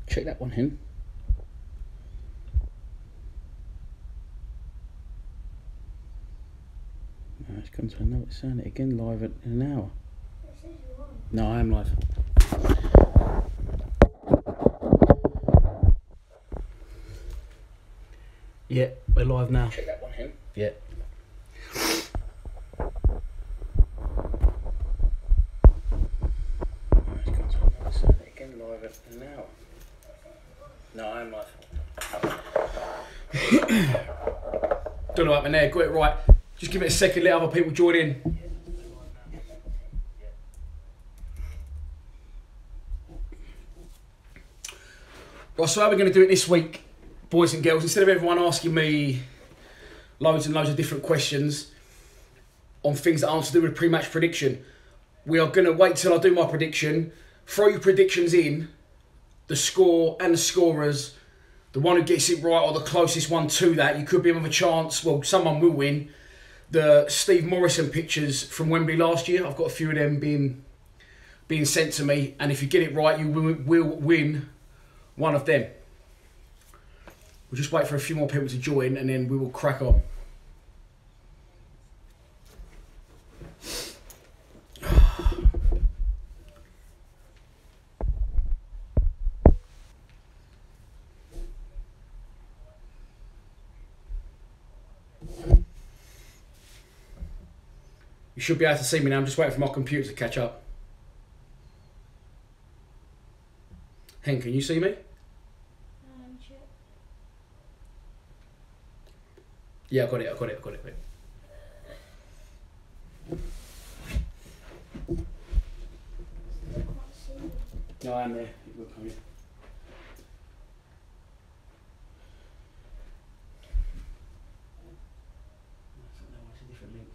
Check that one in. No, it's come to another. It's saying it again live in an hour. No, I am live. Yeah, we're live now. Check that one in. Yeah. No, I am live. Don't know what happened there, got it right. Just give it a second, let other people join in. Right, so how are we going to do it this week, boys and girls? Instead of everyone asking me loads and loads of different questions on things that aren't to do with pre-match prediction, we are going to wait till I do my prediction, throw your predictions in, the score and the scorers, the one who gets it right or the closest one to that. You could be with a chance, well, someone will win, the Steve Morrison pictures from Wembley last year. I've got a few of them being sent to me, and if you get it right, you will win one of them. We'll just wait for a few more people to join and then we will crack on. You should be able to see me now. I'm just waiting for my computer to catch up. Hen, can you see me? Sure. Yeah, I've got it. No, I am there. It will come in. It's a different link.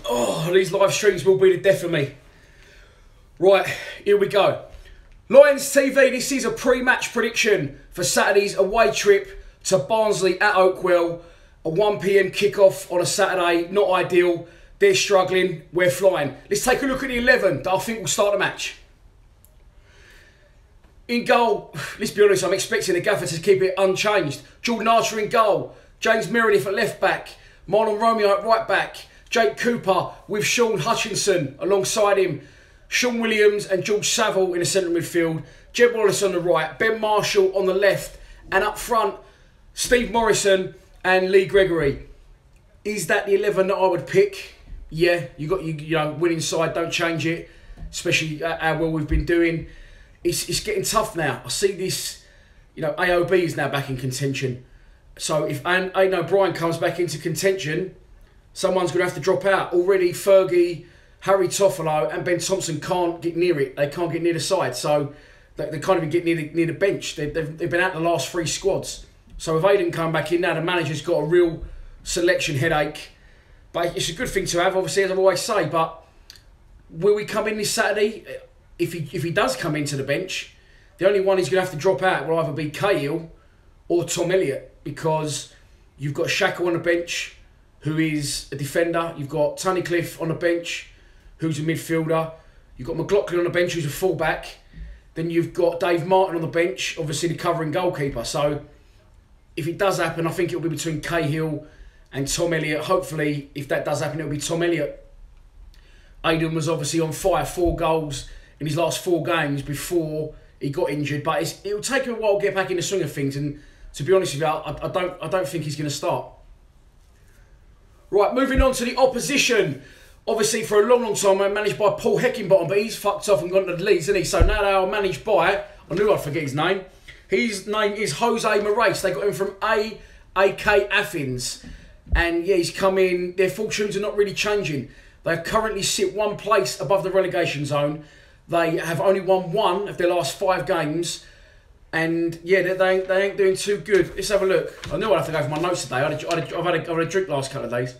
Oh, these live streams will be the death of me. Right, here we go. Lions TV, this is a pre-match prediction for Saturday's away trip to Barnsley at Oakwell. A 1 PM kickoff on a Saturday, not ideal. They're struggling, we're flying. Let's take a look at the 11 that I think will start the match. In goal, let's be honest, I'm expecting the gaffer to keep it unchanged. Jordan Archer in goal, James Meredith at left back, Marlon Romeo at right back, Jake Cooper with Sean Hutchinson alongside him, Sean Williams and George Saville in the centre midfield, Jed Wallace on the right, Ben Marshall on the left, and up front, Steve Morrison and Lee Gregory. Is that the 11 that I would pick? Yeah, you got you know, winning side, don't change it, especially how well we've been doing. It's getting tough now. I see this, you know, AOB is now back in contention. So if Aidan O'Brien comes back into contention, someone's going to have to drop out. Already Fergie, Harry Toffolo and Ben Thompson can't get near it. They can't get near the side. So they can't even get near the bench. They've been out the last 3 squads. So if Aidan come back in now, the manager's got a real selection headache. But it's a good thing to have, obviously, as I always say. But will we come in this Saturday? If he does come into the bench, the only one he's going to have to drop out will either be Cahill or Tom Elliott, because you've got Shaka on the bench, who is a defender. You've got Tunnicliffe on the bench, who's a midfielder. You've got McLaughlin on the bench, who's a fullback. Then you've got Dave Martin on the bench, obviously the covering goalkeeper. So if it does happen, I think it'll be between Cahill and Tom Elliott. Hopefully, if that does happen, it'll be Tom Elliott. Aidan was obviously on fire, 4 goals in his last 4 games before he got injured. But it'll take him a while to get back in the swing of things. And to be honest with you, I don't think he's going to start. Right, moving on to the opposition. Obviously, for a long time, they're managed by Paul Heckingbottom, but he's fucked off and gone to the Leeds, isn't he? So now they are managed by, I knew I'd forget his name. His name is Jose Moraes. They got him from AK Athens. And yeah, he's come in. Their fortunes are not really changing. They currently sit 1 place above the relegation zone. They have only won 1 of their last 5 games. And yeah, they ain't doing too good. Let's have a look. I knew I'd have to go for my notes today. I've had a drink last couple of days.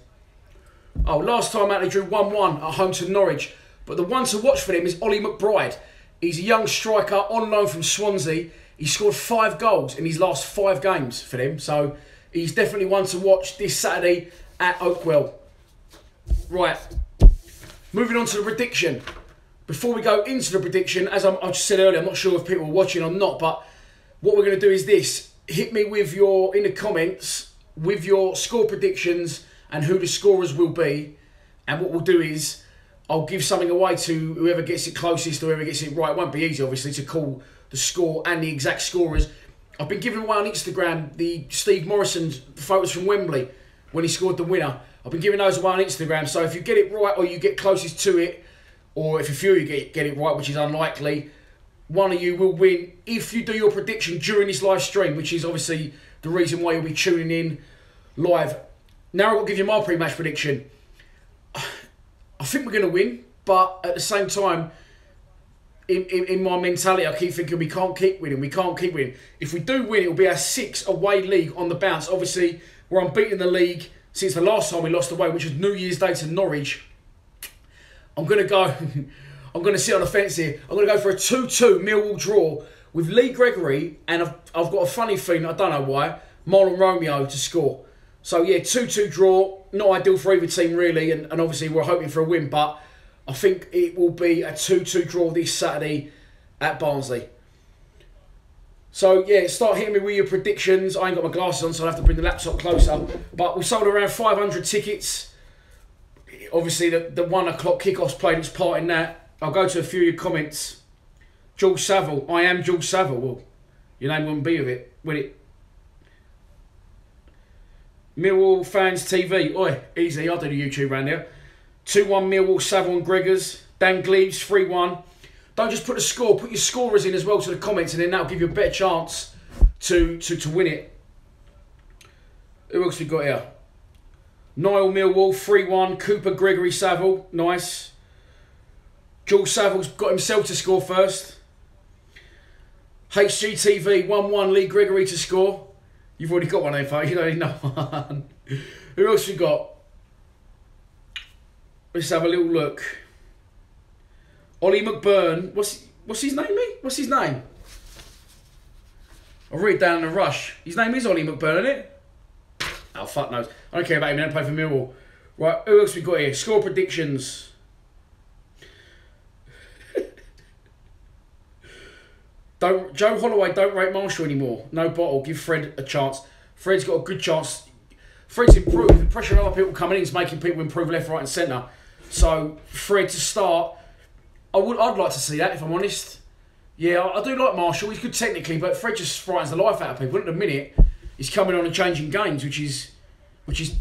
Oh, last time out they drew 1-1 at home to Norwich. But the one to watch for them is Ollie McBride. He's a young striker on loan from Swansea. He scored 5 goals in his last 5 games for them. So he's definitely one to watch this Saturday at Oakwell. Right, moving on to the prediction. Before we go into the prediction, as I just said earlier, I'm not sure if people are watching or not, but what we're going to do is this. Hit me with in the comments, with your score predictions and who the scorers will be. And what we'll do is, I'll give something away to whoever gets it closest, or whoever gets it right. It won't be easy, obviously, to call the score and the exact scorers. I've been giving away on Instagram the Steve Morrison's photos from Wembley when he scored the winner. I've been giving those away on Instagram. So if you get it right or you get closest to it, or if a few of you get it right, which is unlikely, one of you will win if you do your prediction during this live stream, which is obviously the reason why you'll be tuning in live. Now I'll give you my pre-match prediction. I think we're going to win, but at the same time, in my mentality, I keep thinking we can't keep winning. We can't keep winning. If we do win, it'll be our 6th away league on the bounce. Obviously, we're unbeaten in the league since the last time we lost away, which was New Year's Day to Norwich. I'm going to go... I'm going to sit on the fence here. I'm going to go for a 2-2 Millwall draw with Lee Gregory, and I've got a funny feeling, I don't know why, Marlon Romeo to score. So yeah, 2-2 draw, not ideal for either team really, and obviously we're hoping for a win, but I think it will be a 2-2 draw this Saturday at Barnsley. So yeah, start hitting me with your predictions. I ain't got my glasses on, so I'll have to bring the laptop closer. But we sold around 500 tickets. Obviously the 1 o'clock kickoff's played its part in that. I'll go to a few of your comments. George Saville, I am George Saville. Well, your name wouldn't be of it, would it? Millwall Fans TV. Oi, easy, I'll do the YouTube round here. 2-1 Millwall, Saville and Gregors. Dan Gleaves, 3-1. Don't just put the score, put your scorers in as well to the comments, and then that'll give you a better chance to win it. Who else we got here? Niall Millwall, 3-1. Cooper, Gregory, Saville. Nice. George Saville's got himself to score first. HGTV, 1-1. Lee Gregory to score. You've already got one, folks. You don't need no one. Who else we got? Let's have a little look. Ollie McBurn. What's his name, mate? What's his name? I'll read it down in a rush. His name is Ollie McBurn, isn't it? Oh, fuck knows. I don't care about him. He don't play for Millwall. Right, who else we got here? Score predictions. Joe Holloway, don't rate Marshall anymore. No bottle. Give Fred a chance. Fred's got a good chance. Fred's improved. The pressure of other people coming in is making people improve left, right and centre. So, Fred to start. I'd like to see that, if I'm honest. Yeah, I do like Marshall. He's good technically, but Fred just frightens the life out of people. At the minute, he's coming on and changing games, which is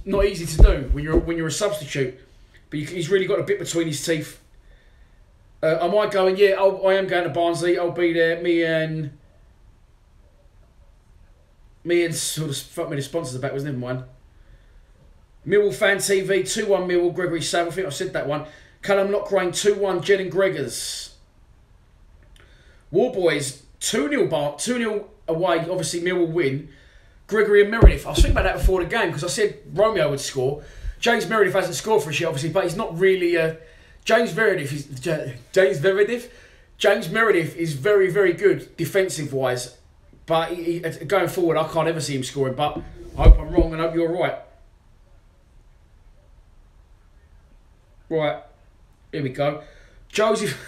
not easy to do when you're a substitute. But he's really got a bit between his teeth. Am I going? Yeah, I am going to Barnsley. I'll be there. Me and sort of fuck me. The sponsors are back. Was never mind. Millwall Fan TV 2-1 Millwall. Gregory Saville. I think I said that one. Callum Lockraine 2-1. Jed and Gregors. War Boys 2-0 away. Obviously Millwall win. Gregory and Meredith. I was thinking about that before the game because I said Romeo would score. James Meredith hasn't scored for us yet, obviously, but he's not really James Meredith is very, very good defensive-wise, but going forward, I can't ever see him scoring. But I hope I'm wrong and I hope you're right. Right, here we go. Joseph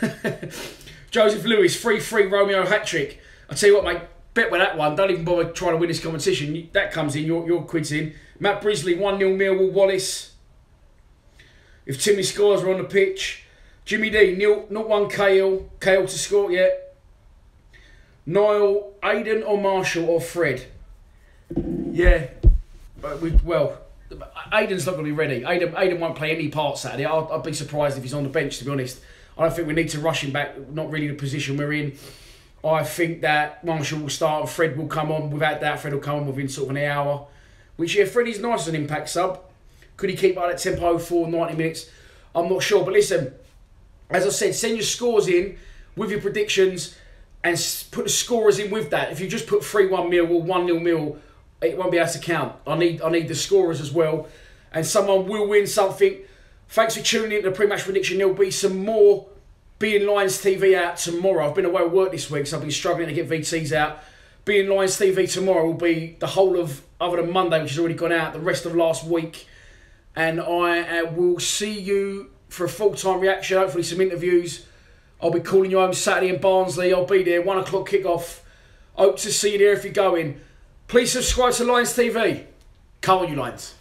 Lewis, 3-3 Romeo hat-trick. I tell you what, mate, bet with that one. Don't even bother trying to win this competition. That comes in, your quid's in. Matt Brisley, 1-0 Millwall. Wallace. If Timmy scores, we're on the pitch. Jimmy D, 0-1 Kale to score, yeah. Niall, Aidan or Marshall or Fred? Yeah. Well, Aidan's not going to be ready. Aidan won't play any part Saturday. I'd be surprised if he's on the bench, to be honest. I don't think we need to rush him back. Not really the position we're in. I think that Marshall will start and Fred will come on. Without that, Fred will come on within sort of an hour. Which, yeah, Freddie's nice as an impact sub. Could he keep up that tempo for 90 minutes? I'm not sure. But listen, as I said, send your scores in with your predictions and put the scorers in with that. If you just put 3-1 Millwall, 1-0 Millwall, it won't be able to count. I need the scorers as well. And someone will win something. Thanks for tuning in to the pre-match prediction. There'll be some more Being Lions TV out tomorrow. I've been away at work this week, so I've been struggling to get VTs out. being Lions TV tomorrow will be the whole of, other than Monday, which has already gone out, the rest of last week. And I will see you for a full-time reaction, hopefully some interviews. I'll be calling you home Saturday in Barnsley. I'll be there, 1 o'clock kickoff. Hope to see you there if you're going. Please subscribe to Lions TV. Come on, you Lions.